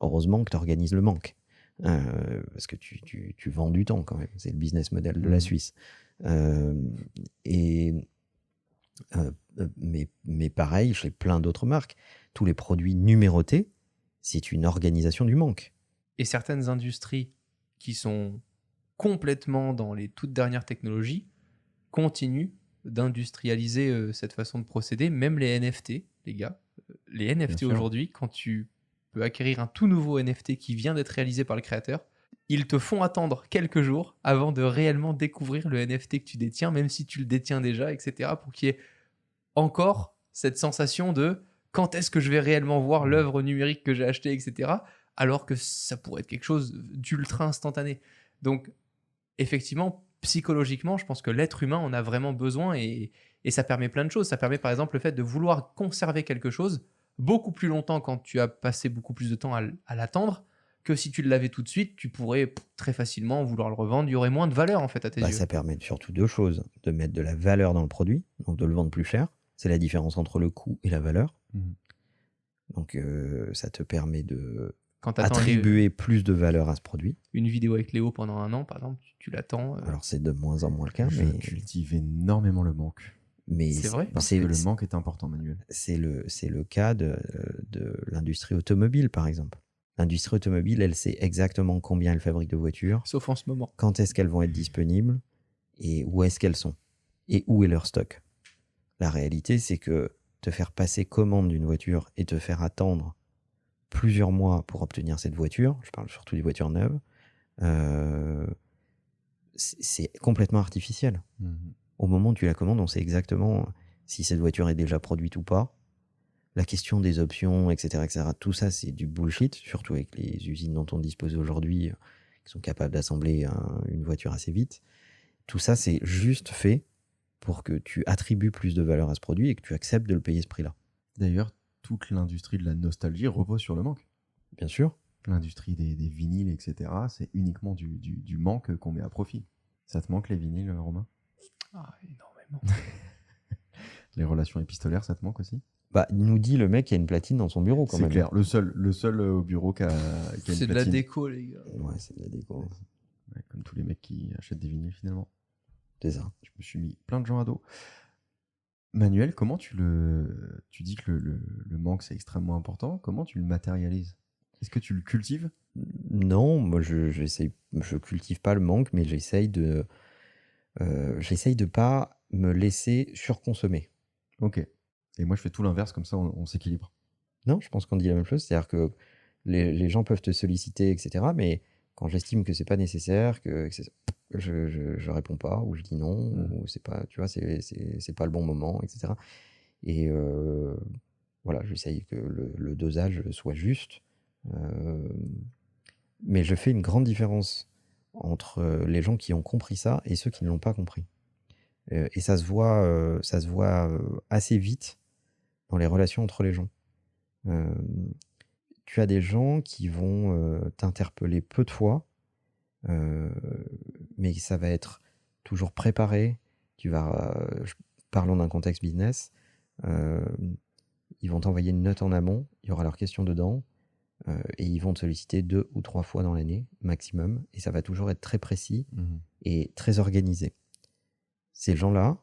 heureusement que tu organises le manque. Parce que tu vends du temps quand même. C'est le business model de la Suisse. Mais pareil, chez plein d'autres marques, tous les produits numérotés, c'est une organisation du manque. Et certaines industries qui sont complètement dans les toutes dernières technologies continuent d'industrialiser cette façon de procéder, même les NFT, les gars. Les NFT sûr. aujourd'hui, quand tu peux acquérir un tout nouveau NFT qui vient d'être réalisé par le créateur, ils te font attendre quelques jours avant de réellement découvrir le NFT que tu détiens, même si tu le détiens déjà, etc., pour qu'il y ait encore cette sensation de quand est-ce que je vais réellement voir l'œuvre numérique que j'ai achetée, etc., alors que ça pourrait être quelque chose d'ultra instantané. Donc, effectivement, psychologiquement, je pense que l'être humain en a vraiment besoin et ça permet plein de choses. Ça permet par exemple le fait de vouloir conserver quelque chose beaucoup plus longtemps quand tu as passé beaucoup plus de temps à l'attendre que si tu l'avais tout de suite, tu pourrais très facilement vouloir le revendre. Il y aurait moins de valeur en fait à tes yeux. Ça permet surtout deux choses. De mettre de la valeur dans le produit, donc de le vendre plus cher. C'est la différence entre le coût et la valeur. Donc ça te permet de Quand t'attends attribuer plus de valeur à ce produit. une vidéo avec Léo pendant un an, par exemple, tu l'attends. Alors c'est de moins en moins le cas, Je mais cultive énormément le manque. C'est vrai. Parce que le manque est important, Manuel. C'est le cas de l'industrie automobile, par exemple. L'industrie automobile, elle sait exactement combien elle fabrique de voitures, Sauf en ce moment. quand est-ce qu'elles vont être disponibles et où est-ce qu'elles sont et où est leur stock. La réalité, c'est que te faire passer commande d'une voiture et te faire attendre plusieurs mois pour obtenir cette voiture, je parle surtout des voitures neuves, c'est complètement artificiel. Au moment où tu la commandes, on sait exactement si cette voiture est déjà produite ou pas. La question des options, etc., tout ça, c'est du bullshit, surtout avec les usines dont on dispose aujourd'hui, qui sont capables d'assembler une voiture assez vite. Tout ça, c'est juste fait pour que tu attribues plus de valeur à ce produit et que tu acceptes de le payer ce prix-là. D'ailleurs, toute l'industrie de la nostalgie repose sur le manque. Bien sûr. L'industrie des vinyles, etc., c'est uniquement du manque qu'on met à profit. Ça te manque les vinyles, Romain? Ah, énormément. Les relations épistolaires, ça te manque aussi? Il nous dit le mec qui a une platine dans son bureau quand C'est même. clair, le seul au bureau qui a une platine. C'est de la déco, les gars. Ouais, c'est de la déco. Ouais, comme tous les mecs qui achètent des vinyles finalement. C'est ça. Je me suis mis plein de gens à dos. Manuel, comment tu dis que le manque c'est extrêmement important, comment tu le matérialises? Est-ce que tu le cultives? Non, moi je cultive pas le manque, mais j'essaye de pas me laisser surconsommer. Ok. Et moi je fais tout l'inverse, comme ça on s'équilibre. Non, je pense qu'on dit la même chose, c'est-à-dire que les gens peuvent te solliciter, etc., mais quand j'estime que c'est pas nécessaire, je réponds pas, ou je dis non, ou c'est pas, tu vois, c'est pas le bon moment, etc. Et voilà, j'essaye que le dosage soit juste. Mais je fais une grande différence entre les gens qui ont compris ça et ceux qui ne l'ont pas compris. Et ça se voit assez vite dans les relations entre les gens. Tu as des gens qui vont t'interpeller peu de fois, mais ça va être toujours préparé. Parlons d'un contexte business. Ils vont t'envoyer une note en amont, il y aura leurs questions dedans, et ils vont te solliciter 2 ou 3 fois dans l'année maximum, et ça va toujours être très précis et très organisé. Ces gens-là,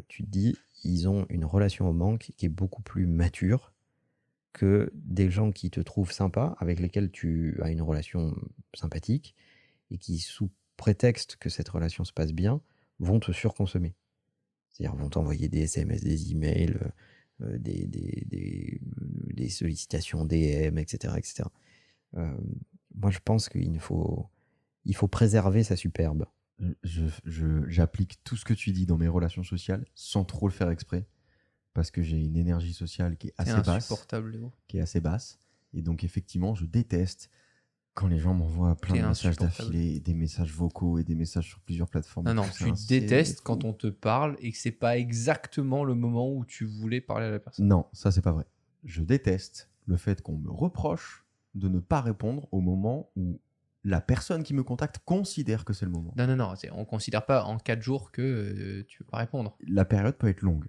tu te dis, ils ont une relation au manque qui est beaucoup plus mature que des gens qui te trouvent sympa, avec lesquels tu as une relation sympathique, et qui, sous prétexte que cette relation se passe bien, vont te surconsommer. C'est-à-dire vont t'envoyer des SMS, des emails, des sollicitations DM, etc. etc. Moi, je pense qu'il faut préserver sa superbe. J'applique tout ce que tu dis dans mes relations sociales sans trop le faire exprès, parce que j'ai une énergie sociale qui est assez basse. Insupportable, Léo. Qui est assez basse. Et donc, effectivement, je déteste quand les gens m'envoient plein de messages d'affilée, des messages vocaux et des messages sur plusieurs plateformes. Non, tu détestes quand on te parle et que c'est pas exactement le moment où tu voulais parler à la personne. Non, ça, c'est pas vrai. Je déteste le fait qu'on me reproche de ne pas répondre au moment où la personne qui me contacte considère que c'est le moment. Non, on ne considère pas en 4 jours que tu ne peux pas répondre. La période peut être longue.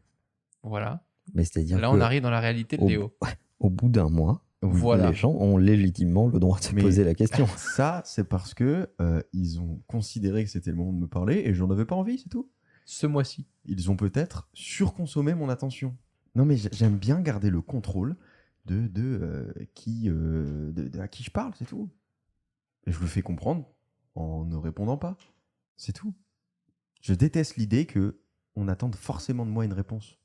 Voilà. Mais c'est-à-dire là, on arrive dans la réalité de Léo. Au bout d'un mois, voilà. Les gens ont légitimement le droit de se poser la question. Ça, c'est parce que ils ont considéré que c'était le moment de me parler et j'en avais pas envie, c'est tout. Ce mois-ci. Ils ont peut-être surconsommé mon attention. Non, mais j'aime bien garder le contrôle de à qui je parle, c'est tout. Et je le fais comprendre en ne répondant pas. C'est tout. Je déteste l'idée que on attende forcément de moi une réponse.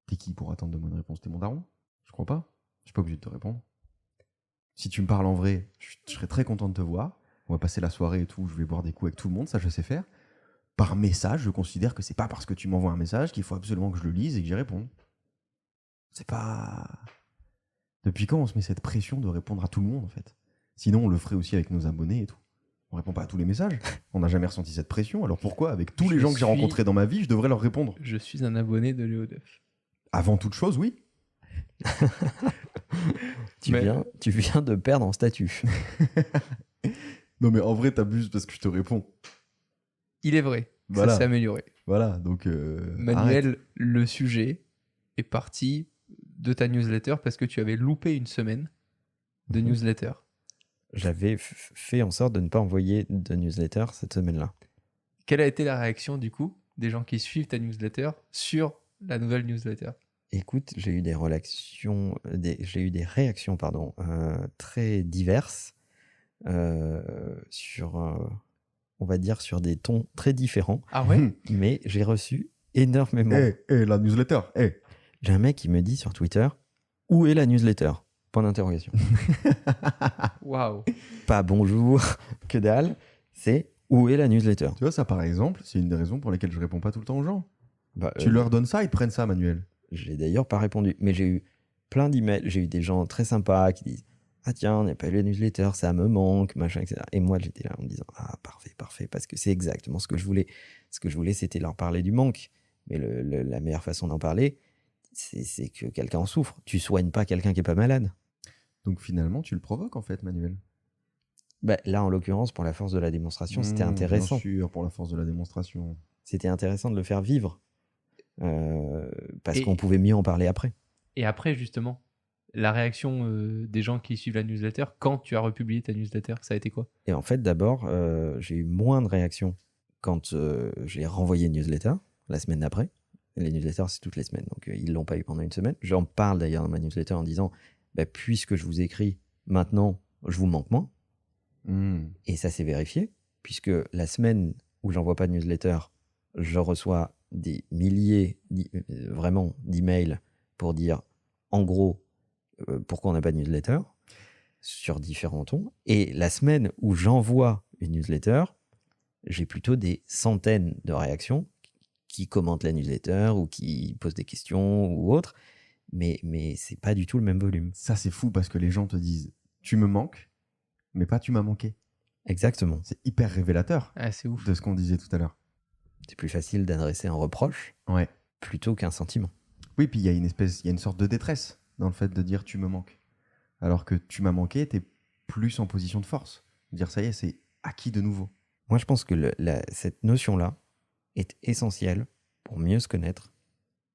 T'es qui pour attendre de moi une réponse? T'es mon daron? Je crois pas. Je suis pas obligé de te répondre. Si tu me parles en vrai, je serais très content de te voir. On va passer la soirée et tout, je vais boire des coups avec tout le monde, ça je sais faire. Par message, je considère que c'est pas parce que tu m'envoies un message qu'il faut absolument que je le lise et que j'y réponde. C'est pas... Depuis quand on se met cette pression de répondre à tout le monde en fait? Sinon on le ferait aussi avec nos abonnés et tout. On répond pas à tous les messages. On n'a jamais ressenti cette pression. Alors pourquoi, avec tous les gens que j'ai rencontrés dans ma vie, je devrais leur répondre? Je suis un abonné de Léo Duff. Avant toute chose, oui. Tu viens de perdre en statut. Non mais en vrai t'abuses parce que je te réponds. Il est vrai. Voilà. Ça s'est amélioré. Voilà, donc... Manuel, arrête. le sujet est parti de ta newsletter parce que tu avais loupé une semaine de newsletter. J'avais fait en sorte de ne pas envoyer de newsletter cette semaine-là. Quelle a été la réaction du coup des gens qui suivent ta newsletter sur la nouvelle newsletter? Écoute, j'ai eu des réactions très diverses sur, on va dire, sur des tons très différents. Ah ouais? Mais j'ai reçu énormément. La newsletter, J'ai un mec qui me dit sur Twitter, où est la newsletter? Point d'interrogation. Waouh! Pas bonjour, que dalle. C'est où est la newsletter? Tu vois, ça par exemple, c'est une des raisons pour lesquelles je réponds pas tout le temps aux gens. Bah, Tu leur donnes ça, ils te prennent ça, Manuel. J'ai d'ailleurs pas répondu, mais j'ai eu plein d'emails. J'ai eu des gens très sympas qui disent ah tiens, on n'a pas eu la newsletter, ça me manque, machin, etc. Et moi j'étais là en me disant ah parfait, parce que c'est exactement ce que je voulais. Ce que je voulais, c'était leur parler du manque. Mais la meilleure façon d'en parler, c'est que quelqu'un en souffre. Tu soignes pas quelqu'un qui est pas malade. Donc finalement, tu le provoques en fait, Manuel. Bah, là, en l'occurrence, pour la force de la démonstration, c'était intéressant. Bien sûr, pour la force de la démonstration. C'était intéressant de le faire vivre. Parce qu'on pouvait mieux en parler après. Et après, justement, la réaction des gens qui suivent la newsletter, quand tu as republié ta newsletter, ça a été quoi? Et en fait, d'abord, j'ai eu moins de réactions quand j'ai renvoyé une newsletter la semaine d'après. Les newsletters, c'est toutes les semaines, donc ils ne l'ont pas eu pendant une semaine. J'en parle d'ailleurs dans ma newsletter en disant bah, puisque je vous écris, maintenant, je vous manque moins. Et ça s'est vérifié, puisque la semaine où j'envoie pas de newsletter, je reçois des milliers vraiment d'emails pour dire en gros pourquoi on n'a pas de newsletter sur différents tons. Et la semaine où j'envoie une newsletter, j'ai plutôt des centaines de réactions qui commentent la newsletter ou qui posent des questions ou autres, mais c'est pas du tout le même volume. Ça c'est fou parce que les gens te disent tu me manques, mais pas tu m'as manqué. Exactement. C'est hyper révélateur C'est ouf. de ce qu'on disait tout à l'heure. C'est plus facile d'adresser un reproche plutôt qu'un sentiment. Oui, puis il y a une sorte de détresse dans le fait de dire tu me manques. Alors que tu m'as manqué, t'es plus en position de force. Dire ça y est, c'est acquis de nouveau. Moi, je pense que cette notion-là est essentielle pour mieux se connaître,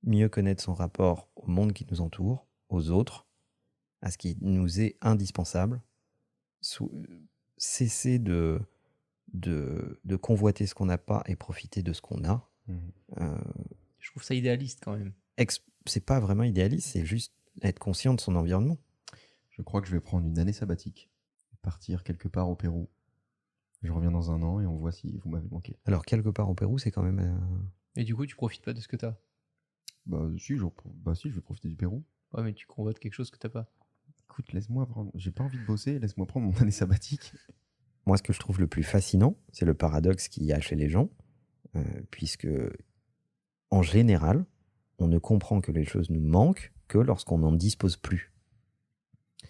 mieux connaître son rapport au monde qui nous entoure, aux autres, à ce qui nous est indispensable, cesser de convoiter ce qu'on n'a pas et profiter de ce qu'on a. Je trouve ça idéaliste quand même. C'est pas vraiment idéaliste, c'est juste être conscient de son environnement. Je crois que je vais prendre une année sabbatique et partir quelque part au Pérou. Je reviens dans un an et on voit si vous m'avez manqué. Alors, quelque part au Pérou, c'est quand même... Et du coup, tu profites pas de ce que t'as? Si, je vais profiter du Pérou. Ouais, mais tu convoites quelque chose que t'as pas. Écoute, laisse-moi prendre... J'ai pas envie de bosser, laisse-moi prendre mon année sabbatique. Moi, ce que je trouve le plus fascinant, c'est le paradoxe qu'il y a chez les gens, puisque, en général, on ne comprend que les choses nous manquent que lorsqu'on n'en dispose plus.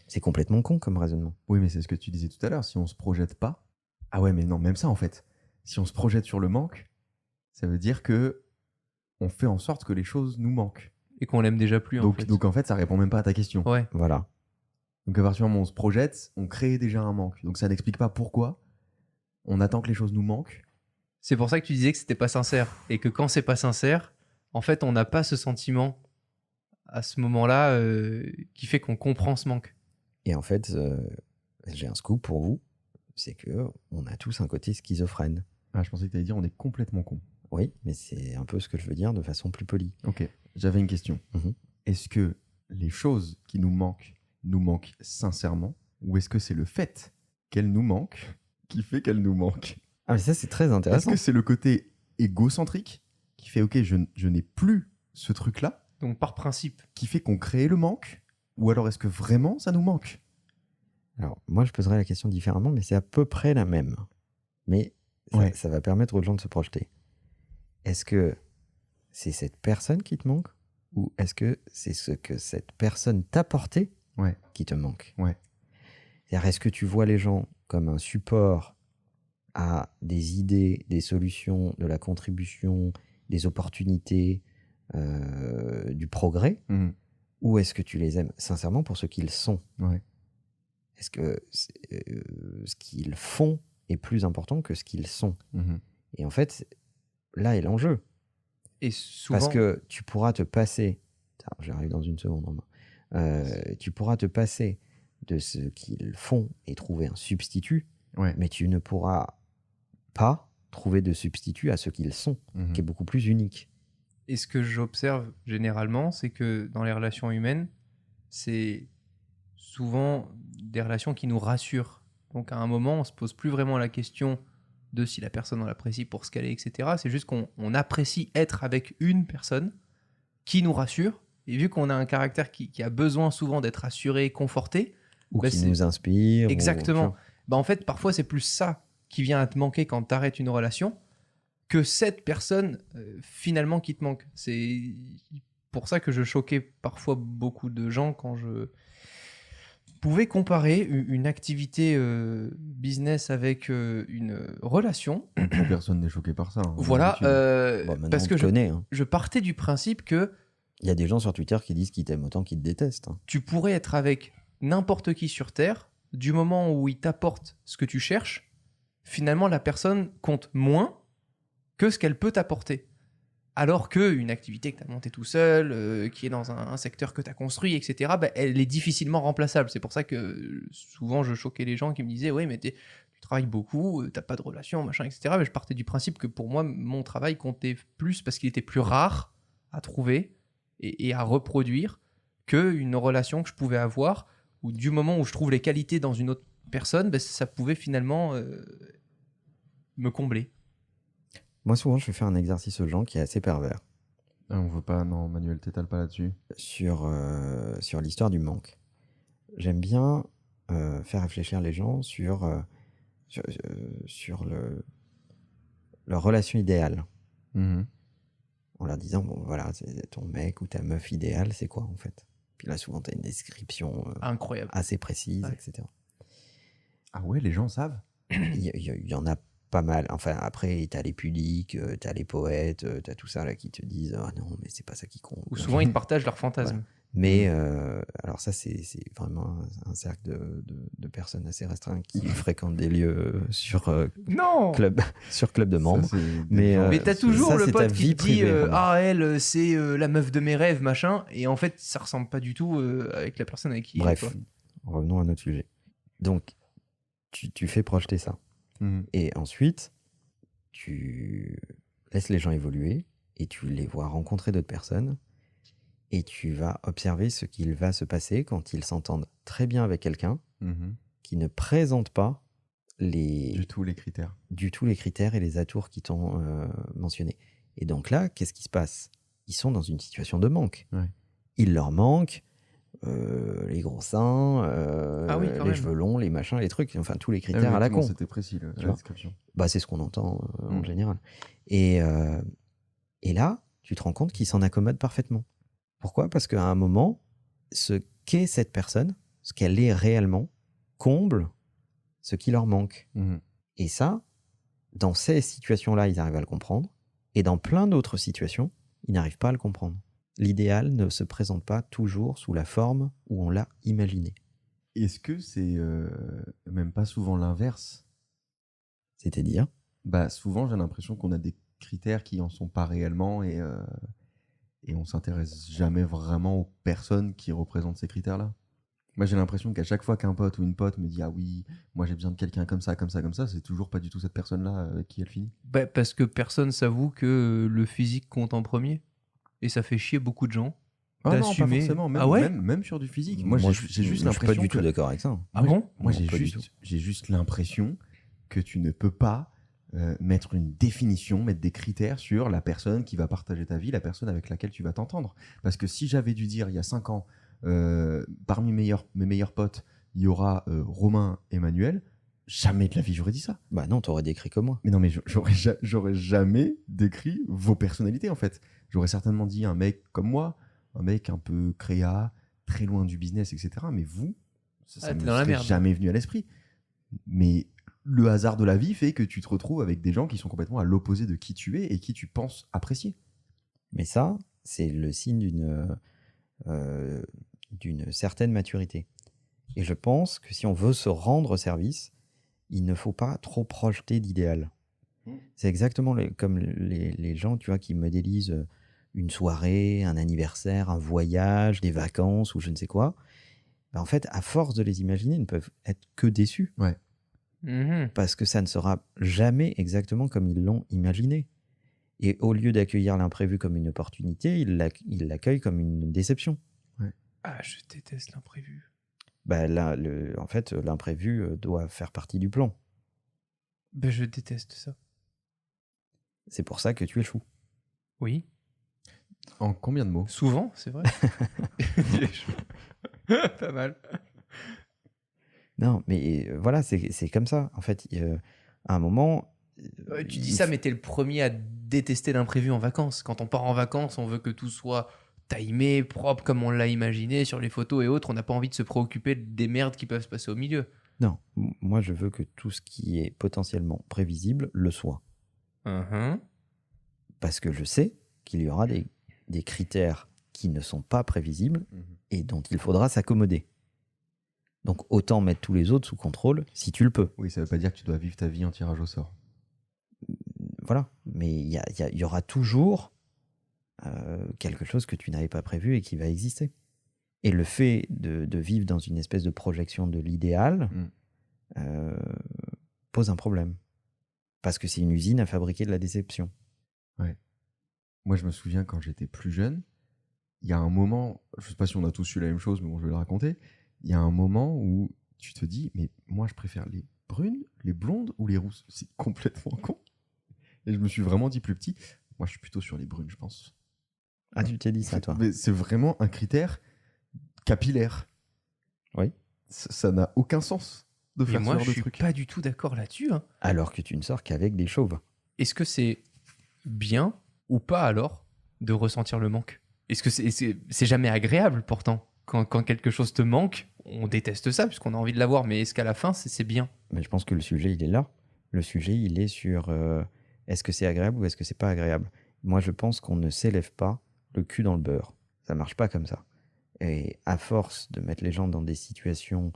C'est complètement con comme raisonnement. Oui, mais c'est ce que tu disais tout à l'heure. Si on se projette pas... Ah ouais, mais non, même ça, en fait. Si on se projette sur le manque, ça veut dire que on fait en sorte que les choses nous manquent. Et qu'on l'aime déjà plus, en fait. Donc, en fait, ça répond même pas à ta question. Ouais. Voilà. Donc, à partir du moment où on se projette, on crée déjà un manque. Donc, ça n'explique pas pourquoi on attend que les choses nous manquent. C'est pour ça que tu disais que c'était pas sincère. Et que quand c'est pas sincère, en fait, on n'a pas ce sentiment à ce moment-là qui fait qu'on comprend ce manque. Et en fait, j'ai un scoop pour vous, c'est qu'on a tous un côté schizophrène. Ah, je pensais que tu allais dire on est complètement con. Oui, mais c'est un peu ce que je veux dire de façon plus polie. Ok, j'avais une question. Est-ce que les choses qui nous manquent sincèrement, ou est-ce que c'est le fait qu'elles nous manquent qui fait qu'elles nous manquent? Ah, mais ça, c'est très intéressant. Est-ce que c'est le côté égocentrique qui fait ok, je n'ai plus ce truc-là, Donc par principe. qui fait qu'on crée le manque, ou alors est-ce que vraiment ça nous manque? Alors, moi, je poserais la question différemment, mais c'est à peu près la même. Mais Ouais. ça va permettre aux gens de se projeter. Est-ce que c'est cette personne qui te manque ou est-ce que c'est ce que cette personne t'a apporté Ouais. qui te manque? Ouais. C'est-à-dire, est-ce que tu vois les gens comme un support à des idées, des solutions, de la contribution, des opportunités, du progrès, Mhm. ou est-ce que tu les aimes sincèrement pour ce qu'ils sont? Ouais. Est-ce que ce qu'ils font est plus important que ce qu'ils sont? Mhm. Et en fait, là est l'enjeu. Et souvent, Parce que tu pourras te passer, attends, j'arrive dans une seconde, Romain. Tu pourras te passer de ce qu'ils font et trouver un substitut, Ouais. mais tu ne pourras pas trouver de substitut à ce qu'ils sont, Mhm. qui est beaucoup plus unique. et ce que j'observe généralement, c'est que dans les relations humaines, c'est souvent des relations qui nous rassurent. Donc à un moment, on se pose plus vraiment la question de si la personne on l'apprécie pour ce qu'elle est, etc. C'est juste qu'on apprécie être avec une personne qui nous rassure. Et vu qu'on a un caractère qui a besoin souvent d'être rassuré, conforté, Ou bah, qui c'est- nous inspire. Exactement. Bah, en fait, parfois, c'est plus ça qui vient à te manquer quand tu arrêtes une relation que cette personne finalement qui te manque. C'est pour ça que je choquais parfois beaucoup de gens quand je pouvais comparer une activité business avec une relation. Plus personne n'est choqué par ça. Hein, Voilà, d'habitude. Bon, maintenant, parce on que te connaît, hein. je partais du principe que Il y a des gens sur Twitter qui disent qu'ils t'aiment autant qu'ils te détestent, hein. tu pourrais être avec n'importe qui sur Terre, du moment où il t'apporte ce que tu cherches, finalement la personne compte moins que ce qu'elle peut t'apporter. Alors qu'une activité que tu as montée tout seul, qui est dans un secteur que tu as construit, etc., bah, elle est difficilement remplaçable. C'est pour ça que souvent je choquais les gens qui me disaient « Oui, mais tu travailles beaucoup, tu n'as pas de relation, machin, etc. » Mais je partais du principe que pour moi, mon travail comptait plus parce qu'il était plus rare à trouver et à reproduire qu'une relation que je pouvais avoir où du moment où je trouve les qualités dans une autre personne, bah, ça pouvait finalement me combler. Moi, souvent, je fais faire un exercice aux gens qui est assez pervers Ah, on veut pas, non, Manuel, t'étales pas là-dessus. sur l'histoire du manque. J'aime bien faire réfléchir les gens sur leur relation idéale. Mhm. En leur disant, bon, voilà, c'est ton mec ou ta meuf idéale, c'est quoi en fait? Puis là, souvent, tu as une description Incroyable. assez précise, Ouais. etc. Ah ouais, les gens savent. Il y en a pas mal. Enfin, après, tu as les pudiques, tu as les poètes, tu as tout ça là qui te disent, ah non, mais c'est pas ça qui compte. Ou souvent ils te partagent leurs fantasmes. Mais alors ça, c'est vraiment un cercle de personnes assez restreint qui fréquentent des lieux sur Non club de membres. Ça, c'est des Mais, gens- Mais t'as c'est- toujours ça, le c'est ta pote qui vie te dit privée, Romain. ah elle c'est la meuf de mes rêves machin et en fait ça ressemble pas du tout avec la personne avec qui il est, Bref, quoi. revenons à notre sujet. Donc, tu fais projeter ça. Mhm. Et ensuite, tu laisses les gens évoluer et tu les vois rencontrer d'autres personnes et tu vas observer ce qu'il va se passer quand ils s'entendent très bien avec quelqu'un Mhm. qui ne présente pas Du tout les critères. du tout les critères et les atours qui t'ont mentionnés. Et donc là, qu'est-ce qui se passe? Ils sont dans une situation de manque. Ouais. Il leur manque les gros seins, Ah oui, quand les même. cheveux longs, les machins, les trucs, enfin tous les Ah oui, critères à la comment con. C'était précis, Tu la vois. description. Bah, c'est ce qu'on entend en Mm. général. Et là, tu te rends compte qu'ils s'en accommodent parfaitement. Pourquoi? Parce qu'à un moment, ce qu'est cette personne, ce qu'elle est réellement, comble ce qui leur manque. Mhm. Et ça, dans ces situations-là, ils arrivent à le comprendre. Et dans plein d'autres situations, ils n'arrivent pas à le comprendre. L'idéal ne se présente pas toujours sous la forme où on l'a imaginé. Est-ce que c'est même pas souvent l'inverse? C'est-à-dire, Bah, souvent, j'ai l'impression qu'on a des critères qui en sont pas réellement et on s'intéresse jamais vraiment aux personnes qui représentent ces critères-là. Moi, j'ai l'impression qu'à chaque fois qu'un pote ou une pote me dit ah oui, moi j'ai besoin de quelqu'un comme ça, c'est toujours pas du tout cette personne-là avec qui elle finit. Bah, parce que personne s'avoue que le physique compte en premier et ça fait chier beaucoup de gens Ah non, pas d'assumer. forcément, même, Ah ouais même sur du physique. Moi, je j'ai juste suis l'impression pas du tout que- d'accord avec ça. Ah Moi, bon Moi, Non, pas du tout. j'ai juste l'impression que tu ne peux pas mettre une définition, mettre des critères sur la personne qui va partager ta vie, la personne avec laquelle tu vas t'entendre. Parce que si j'avais dû dire il y a 5 ans, parmi mes meilleurs potes, il y aura Romain et Manuel, jamais de la vie j'aurais dit ça. Bah non, t'aurais décrit comme moi. Mais non, mais j'aurais jamais décrit vos personnalités en fait. J'aurais certainement dit un mec comme moi, un mec un peu créa, très loin du business, etc. Mais vous, ça t'es ne dans la serait merde. jamais venu à l'esprit. Mais le hasard de la vie fait que tu te retrouves avec des gens qui sont complètement à l'opposé de qui tu es et qui tu penses apprécier. Mais ça, c'est le signe d'une certaine maturité. Et je pense que si on veut se rendre service, il ne faut pas trop projeter d'idéal. C'est exactement comme les gens, tu vois, qui modélisent une soirée, un anniversaire, un voyage, des vacances ou je ne sais quoi. Ben, en fait, à force de les imaginer, ils ne peuvent être que déçus. Ouais. Parce que ça ne sera jamais exactement comme ils l'ont imaginé. Et au lieu d'accueillir l'imprévu comme une opportunité, ils l'accueillent comme une déception. Ah, je déteste l'imprévu. Bah là, en fait, l'imprévu doit faire partie du plan. Ben, je déteste ça. C'est pour ça que tu échoues. Oui. En combien de mots? Souvent, c'est vrai. Pas mal. Non, mais voilà, c'est comme ça. En fait, à un moment... Tu dis ça, mais t'es le premier à détester l'imprévu en vacances. Quand on part en vacances, on veut que tout soit timé, propre comme on l'a imaginé sur les photos et autres. On n'a pas envie de se préoccuper des merdes qui peuvent se passer au milieu. Non, moi je veux que tout ce qui est potentiellement prévisible le soit. Parce que je sais qu'il y aura des critères qui ne sont pas prévisibles et dont il faudra s'accommoder. Donc autant mettre tous les autres sous contrôle si tu le peux. Oui, ça veut pas dire que tu dois vivre ta vie en tirage au sort. Voilà, mais il y aura toujours quelque chose que tu n'avais pas prévu et qui va exister. Et le fait de vivre dans une espèce de projection de l'idéal pose un problème. Parce que c'est une usine à fabriquer de la déception. Ouais. Moi, je me souviens quand j'étais plus jeune, il y a un moment, je sais pas si on a tous eu la même chose, mais bon, je vais le raconter. Il y a un moment où tu te dis, mais moi, je préfère les brunes, les blondes ou les rousses. C'est complètement con. Et je me suis vraiment dit plus petit, moi, je suis plutôt sur les brunes, je pense. Ah, tu t'es dit ça, toi? Mais c'est vraiment un critère capillaire. Oui. Ça n'a aucun sens de faire Et moi, ce genre je de suis truc. pas du tout d'accord là-dessus. Hein. Alors que tu ne sors qu'avec des chauves. Est-ce que c'est bien ou pas alors de ressentir le manque? Est-ce que c'est jamais agréable pourtant? Quand quelque chose te manque, on déteste ça puisqu'on a envie de l'avoir, mais est-ce qu'à la fin, c'est bien? Mais je pense que le sujet, il est là. Le sujet, il est sur est-ce que c'est agréable ou est-ce que c'est pas agréable? Moi, je pense qu'on ne s'élève pas le cul dans le beurre. Ça marche pas comme ça. Et à force de mettre les gens dans des situations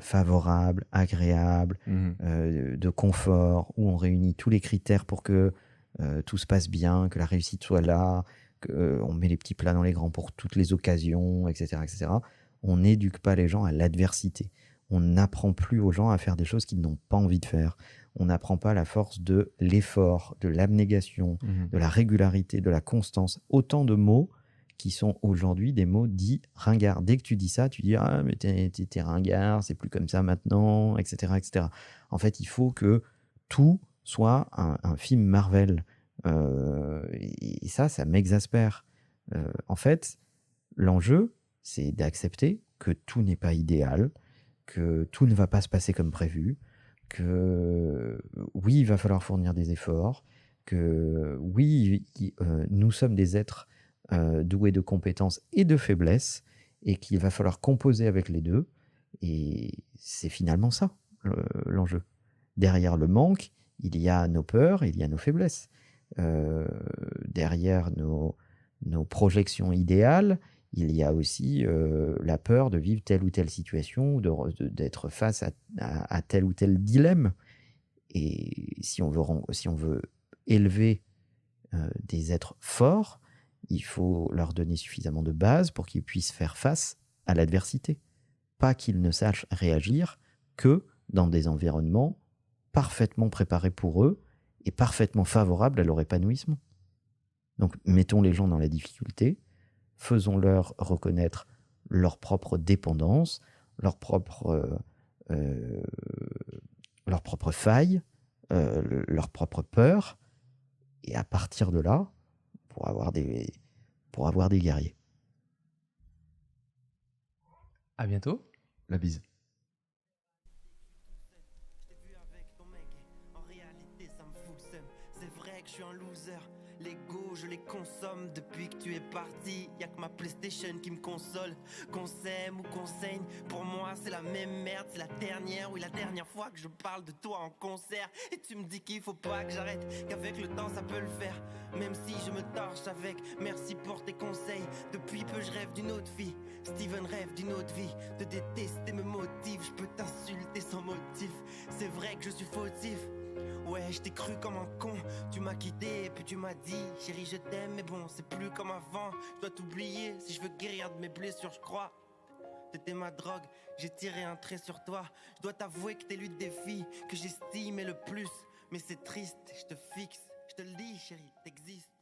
favorables, agréables, de confort, où on réunit tous les critères pour que tout se passe bien, que la réussite soit là, qu'on met les petits plats dans les grands pour toutes les occasions, etc., etc. On n'éduque pas les gens à l'adversité. On n'apprend plus aux gens à faire des choses qu'ils n'ont pas envie de faire. On n'apprend pas la force de l'effort, de l'abnégation, de la régularité, de la constance. Autant de mots qui sont aujourd'hui des mots dits ringards. Dès que tu dis ça, tu dis « Ah, mais t'es ringard, c'est plus comme ça maintenant, etc. etc. » En fait, il faut que tout soit un film Marvel. Et ça m'exaspère. En fait, l'enjeu, c'est d'accepter que tout n'est pas idéal, que tout ne va pas se passer comme prévu, que oui, il va falloir fournir des efforts, que oui, nous sommes des êtres doués de compétences et de faiblesses, et qu'il va falloir composer avec les deux. Et c'est finalement ça, l'enjeu. Derrière le manque, il y a nos peurs, il y a nos faiblesses. Derrière nos projections idéales, il y a aussi la peur de vivre telle ou telle situation, d'être face à tel ou tel dilemme. Et si on veut élever des êtres forts, il faut leur donner suffisamment de base pour qu'ils puissent faire face à l'adversité. Pas qu'ils ne sachent réagir que dans des environnements parfaitement préparés pour eux et parfaitement favorables à leur épanouissement. Donc mettons les gens dans la difficulté, faisons-leur reconnaître leur propre dépendance, leur propre faille, leur propre peur, et à partir de là, pour avoir des guerriers. À bientôt. La bise. Je t'ai vu avec ton mec et en réalité ça me fout le seum. C'est vrai que je suis un loser. L'ego je les consomme depuis que tu es parti. Y'a que ma PlayStation qui me console. Qu'on s'aime ou qu'on saigne, pour moi c'est la même merde. C'est la dernière, oui la dernière fois que je parle de toi en concert. Et tu me dis qu'il faut pas que j'arrête, qu'avec le temps ça peut le faire. Même si je me torche avec, merci pour tes conseils. Depuis peu je rêve d'une autre fille. Steven rêve d'une autre vie. Te détester me motive, je peux t'insulter sans motif. C'est vrai que je suis fautif. Ouais, je t'ai cru comme un con. Tu m'as quitté et puis tu m'as dit chérie je t'aime, mais bon c'est plus comme avant. Je dois t'oublier si je veux guérir de mes blessures, je crois. T'étais ma drogue, j'ai tiré un trait sur toi. Je dois t'avouer que t'es l'une des filles que j'estimais le plus. Mais c'est triste, je te fixe, je te le dis chérie, t'existes.